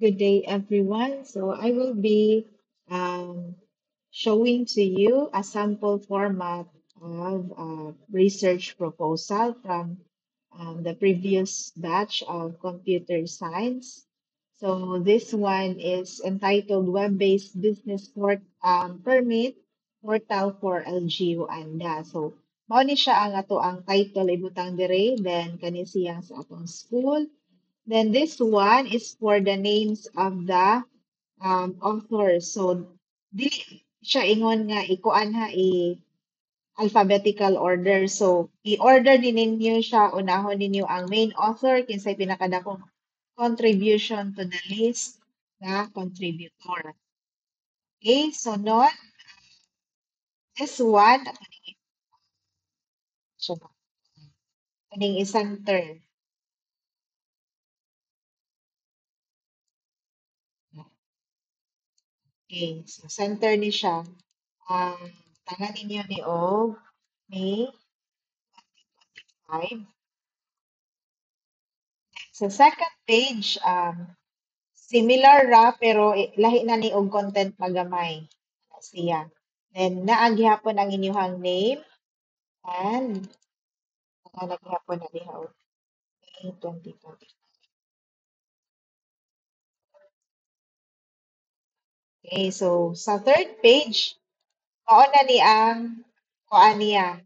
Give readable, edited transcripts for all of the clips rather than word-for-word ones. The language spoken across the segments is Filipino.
Good day, everyone. So I will be um, showing to you a sample format of a research proposal from the previous batch of computer science. So this one is entitled Web-Based Business Permit Portal for LGU ANDA. So mao ni siya ang ato ang title ibutang dire, then kani siyang sa atong school. Then this one is for the names of the authors. So, dili siya ingon nga ikuan ha alphabetical order. So, i-order din ninyo siya, unahon ninyo ang main author, kinsay pinakadakong contribution to the list na contributor. Okay, so not this one, kaning i-center. Okay, so center ni siya. Um, Tangan ninyo ni Og, May 5. Sa second page, similar ra pero lahi na ni og content pagamay siya. Then naa gihapon ang inyuhang name and naghapon na diha og May 2020. Okay, so sa third page, mao na ni ang kuan niya,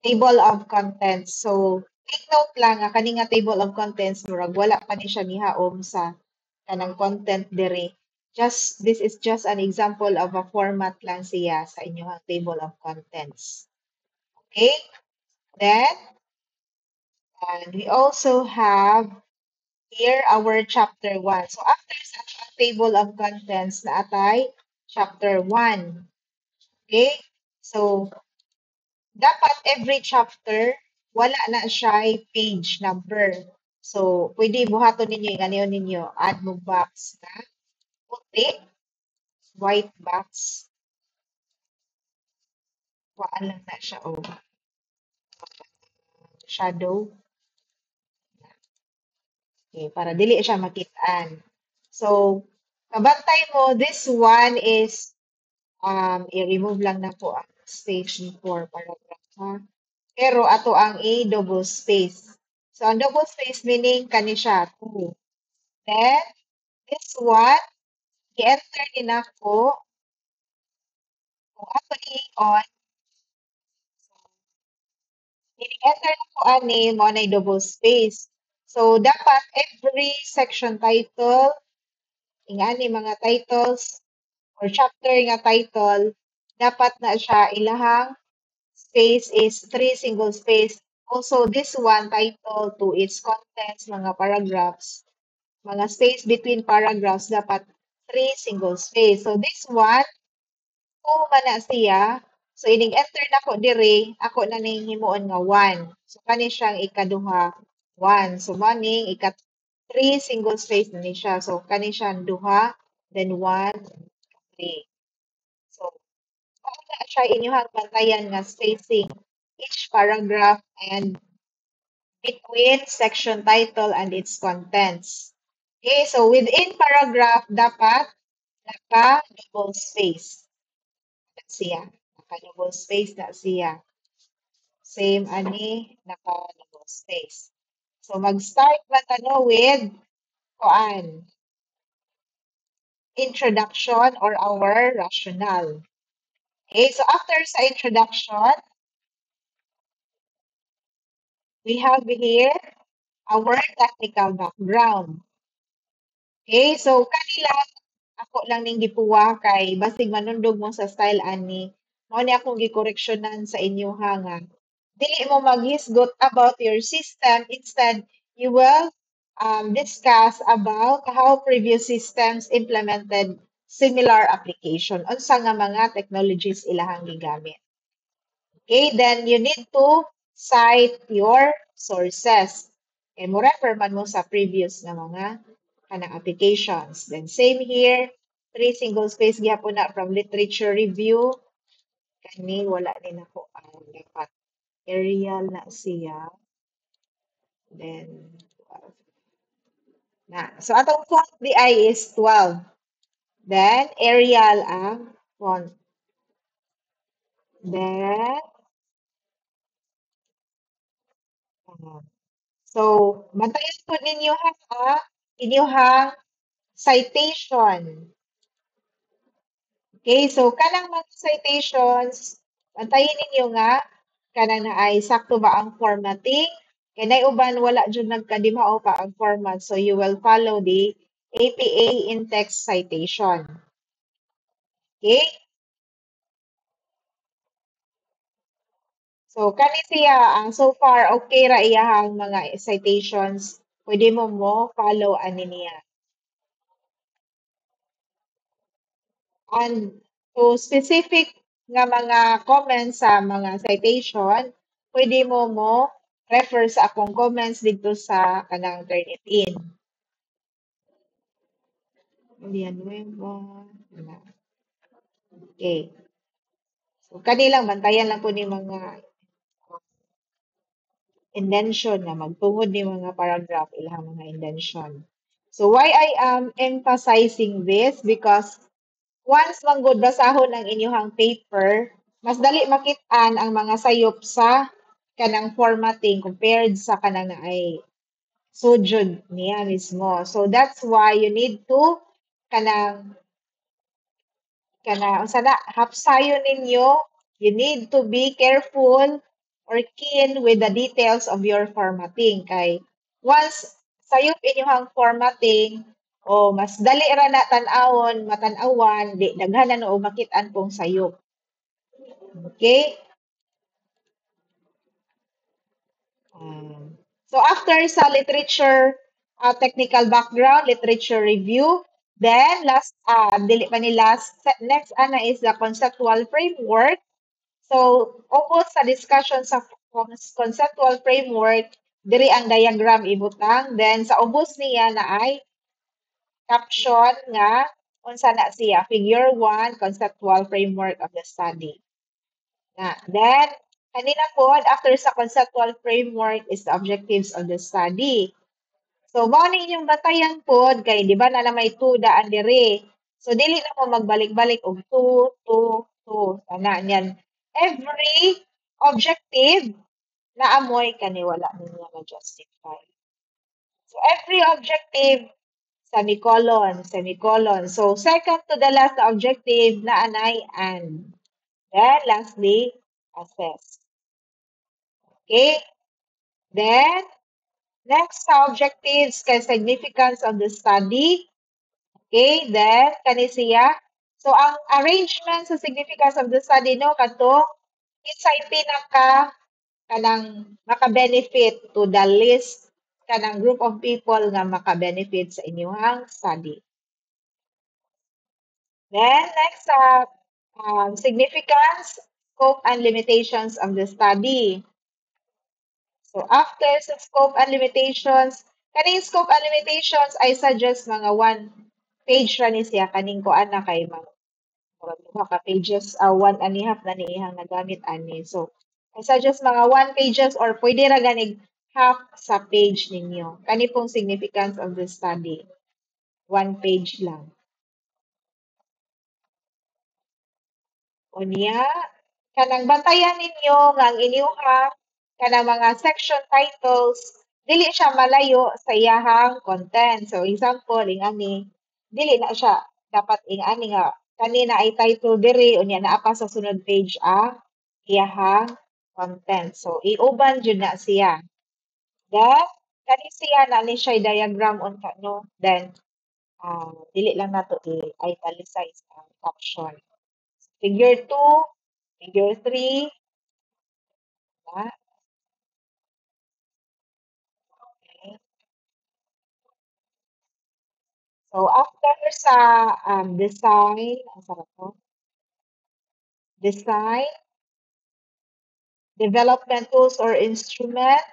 table of contents. So take note lang nga kani nga table of contents murag wala pa ni siya nihaom sa kanang content dire. This is just an example of a format lang siya sa inyong table of contents. Okay? Then, and we also have here our chapter 1. So after such a table of contents na atay chapter 1. Okay? So dapat every chapter wala na siya page number. So pwede buhaton ninyo yung ninyo add mo box na puti, white box, waan lang na siya o shadow. Okay, para dili siya makitaan. So, kabantay mo, this one is, i-remove lang na po ang space for paragraph, ha? Pero ato ang i-double space. So, ang double space meaning kani siya, 2. Then, this one, i-enter din ako, kung ako i-on, i-enter na po ani mo na double space. So, dapat every section title, ingani mga titles, or chapter nga title, dapat na siya ilahang space is 3 single space. Also, this one title to its contents, mga paragraphs, mga space between paragraphs, dapat 3 single space. So, this one, kung man na siya, so ining enter na ko dire, ako na ning himuon nga 1. So, kani siyang ikaduha 1. So, maning ika 3 single space na ni siya. So, kani siyang duha, then 1, 3. So, mao na siya inyong bantayan nga spacing each paragraph and between section title and its contents. Okay, so within paragraph dapat naka-double space na siya. Naka-double space na siya. Same ani, naka-double space. So mag-start na tano with kuan, introduction or our rationale. Okay, so after sa introduction, we have here our technical background. Okay, so kanila ako lang ning gipuwa kay basig manundog mo sa style ani. Mao ni akong gikoreksyonan sa inyo ha nga. Dili mo maghisgot about your system. Instead, you will discuss about how previous systems implemented similar application. Unsa nga mga technologies ilahang gigamit. Okay, then you need to cite your sources. Okay, mo refer man mo sa previous na mga kanang applications. Then same here, 3 single space gyapon na from literature review. Kani wala din ako ang dapat aerial na siya. Then Na. So, atong font di ay is 12. Then, Arial ang font. Then, so, bantayan po ninyo ha, inyong citation. Okay, so kanang mga citations, bantayan ninyo nga, kanang na ay sakto ba ang formatting, kanay uban wala jud nagkadimao pa ang format, so you will follow the APA in-text citation. Okay? So, kani siya, so far, okay ra iyahang mga citations. Pwede mo follow ani niya. And so, specific nga mga comments sa mga citation, pwede mo refer sa akong comments dito sa kanang Turnitin. Villanueva. Okay. So, kanilang bantayan lang po ni mga indention na magtungod ni mga paragraph ilang mga indention. So why I am emphasizing this? Because once manggod basahon ang inyong paper, mas dali makit-an ang mga sayop sa kanang formatting compared sa kanang na ay sujud niya mismo. So that's why you need to kanang unsa na hapsayo ninyo, you need to be careful or keen with the details of your formatting kay once sayop inyong formatting o mas dali ra na tan-awon matan-awan di daghanan o makit-an pong sayop. Okay? So after sa literature technical background, literature review, then last dili pa ni last next ana is the conceptual framework. So, ubos sa discussion sa conceptual framework, diri ang diagram ibutang. Then, sa ubos niya na ay caption nga, unsa na siya, figure 1, conceptual framework of the study. Then, kanina po, after sa conceptual framework is the objectives of the study. So, mao ni inyong batayan po, kay di ba na may 2 daan diri. So, dili na mo magbalik-balik og 2, 2, 2. Ana, niyan. Every objective na amoy kaniwala ninyo na-justify. So, every objective, semicolon, semicolon. So, second to the last objective na anay and. Then, lastly, assess. Okay? Then, next sa objectives kay significance of the study. Okay, then kani siya. So ang arrangement sa significance of the study no kadto kinsay pinaka kanang maka-benefit to the list kanang group of people nga maka-benefit sa inyong study. Then next significance, scope and limitations of the study. So after sa scope and limitations, kaning scope and limitations I suggest mga 1 page ra ni siya kaning kuan na kay mga ka pages 1.5 na niyang nagamit ani. So I suggest mga 1 pages or pwede ra ganig half sa page ninyo. Kani pong significance of the study. 1 page lang. Unya, kanang bantayan ninyo nga ang inyong kanang mga section titles dili siya malayo sa iyahang content. So example ingani dili na siya dapat ingani nga kanina ay title diri unya naa pa sa sunod page iyahang content. So iuban jud na siya. Then kani siya na ni siya diagram unta no. Then dili lang nato i-italicize ang caption. Figure 2, figure 3, okay. So, after sa design, ang sarap to, design, development tools or instrument,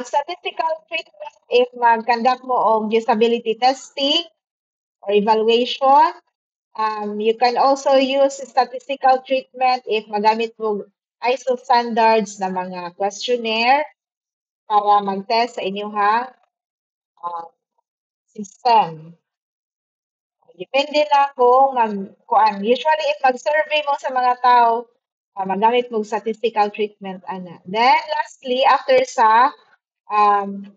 statistical treatment if mag-conduct mo og usability testing or evaluation. You can also use statistical treatment if magamit mo ISO standards na mga questionnaire para mag-test sa inyong ah, system. Depende na kung kuan. Usually, if mag-survey mo sa mga tao, magamit mo statistical treatment, ana. Then, lastly, after sa um,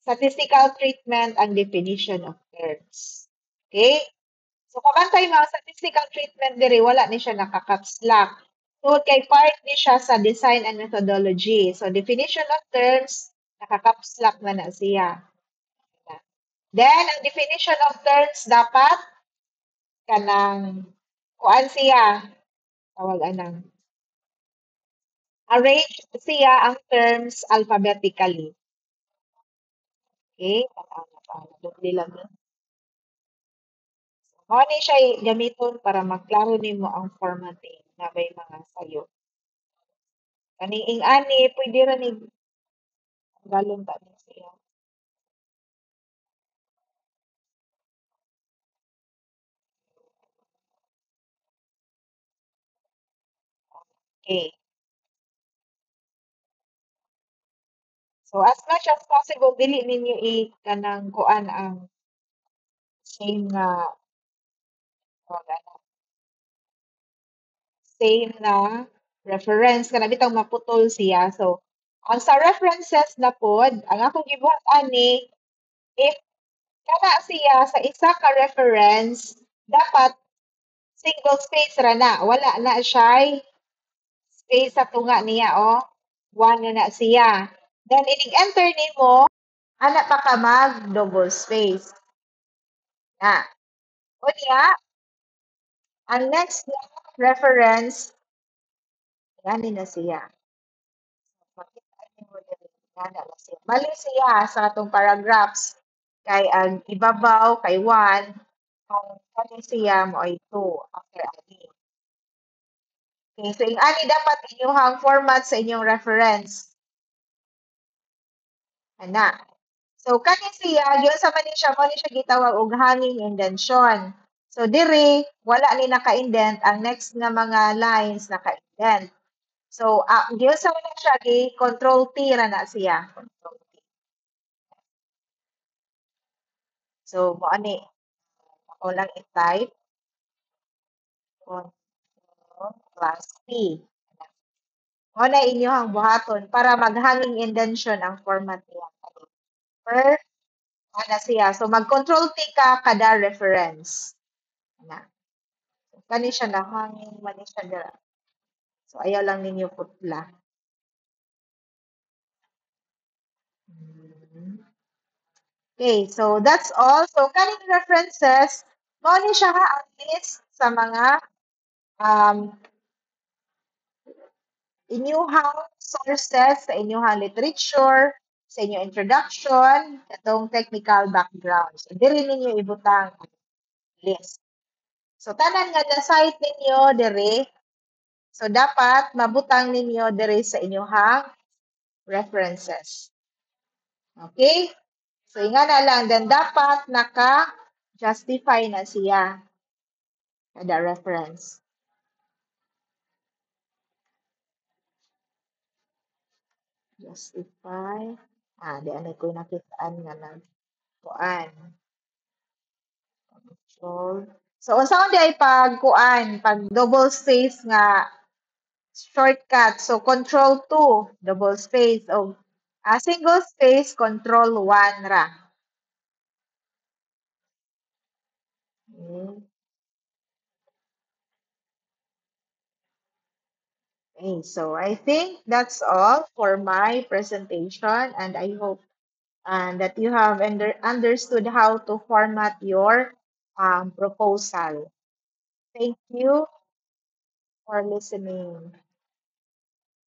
statistical treatment, ang definition of terms. Okay? So, kabantay mga statistical treatment diri, wala ni siya naka-caps lock. So, kay part ni siya sa design and methodology. So, definition of terms, naka-caps lock na siya. Then, ang definition of terms dapat kanang kuan siya, tawag anang arrange siya ang terms alphabetically. Okay? Dugli lang yun. Mao ni siya gamiton para maklaro nimo ang formatting na may mga sayo. Kaning ing-ani, pwede ra ni galon ta ni siya. Okay. So as much as possible dili ninyo kanang kuan ang same na tawag ana, same na reference kana bitang maputol siya. So ang sa references na pod, ang akong gibuhat ani if kana siya sa isa ka reference dapat single space ra na, wala na siya space sa tunga niya oh. One na siya. Then inig-enter nimo ana pa ka mag double space. Na. Unya, ang next na reference, gani na siya. Makita nimo diri, gana na siya. Bali siya sa atong paragraphs. Kay ang ibabaw kay 1, ang kani siya mo ay 2 after ani. Okay, so yung ani dapat inyong format sa inyong reference. Ana. So kani siya, yun sa man siya, mo ni siya gitawag og hanging indention. So diri wala ni naka-indent, ang next nga mga lines naka-indent. So yun sa man siya gi control T ra na siya. Control T. So mo ani ako lang i-type control plus T. Mo na inyong buhaton para mag-hanging indention ang format niya. Per ana siya. So mag-control T ka kada reference. Na. Kani siya na hanging man ni siya dira. So ayaw lang ninyo putla. Okay, so that's all. So kaning references, mao ni siya ha ang list sa mga um inyuhang sources sa inyuhang literature, sa inyong introduction, itong technical background. So diri ninyo ibutang list. So tanan nga na-cite ninyo diri, so dapat mabutang ninyo diri sa inyuhang references. Okay? So, nga na lang. Then, dapat naka-justify na siya. Kada reference. Justify. Di ano ko nakitaan nga na kuan. Control. So, unsa ko di ay pag double space nga shortcut. So, control 2, double space. O, single space, control 1 ra. Okay. Okay, so I think that's all for my presentation, and I hope that you have understood how to format your proposal. Thank you for listening.